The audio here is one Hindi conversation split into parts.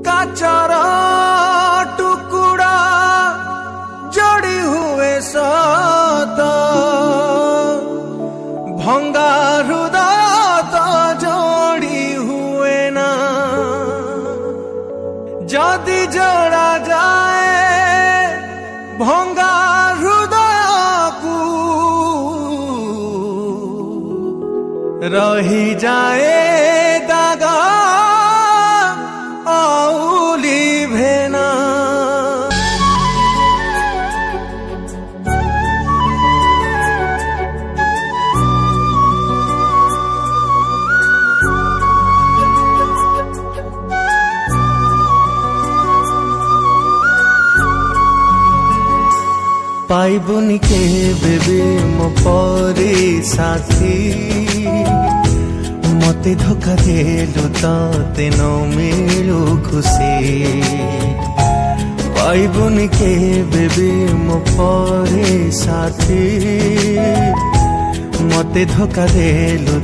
काचर टुकुड़ा जोड़ी हुए सत भंगा हृदय तो जोड़ी हुए ना जदि जोड़ा जाए भंगा हृदय को रही जाए दागा आउली भेना। पाइबुनि के बेबी मो परी साथी मते धोखा देलु ते न मिलु खुशी। पाइबुनि के बेबी मो परी साथी मते धोखा देलु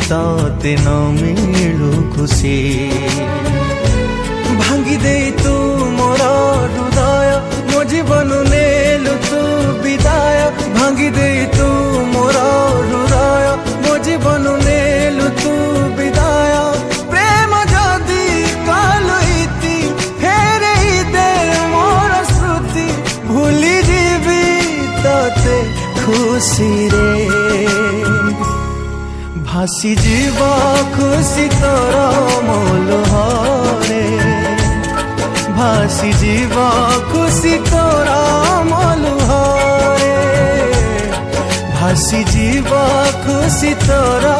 ते न मिलु खुशी। भांगी दे तू मोर हृदय मो जीवन नेलु तू विदाय। भांगी दे तू मोर हृदय मो जीवन नेलु तू विदाय। प्रेम जदि कालुईति फेरे दे मोर स्मृति भूली जीवी तते खुशी रे। भासी जीव खुशी तोर मोलहरे भासी जीव खुशी तोरा मलुहरे भासी जीव खुशी तोरा।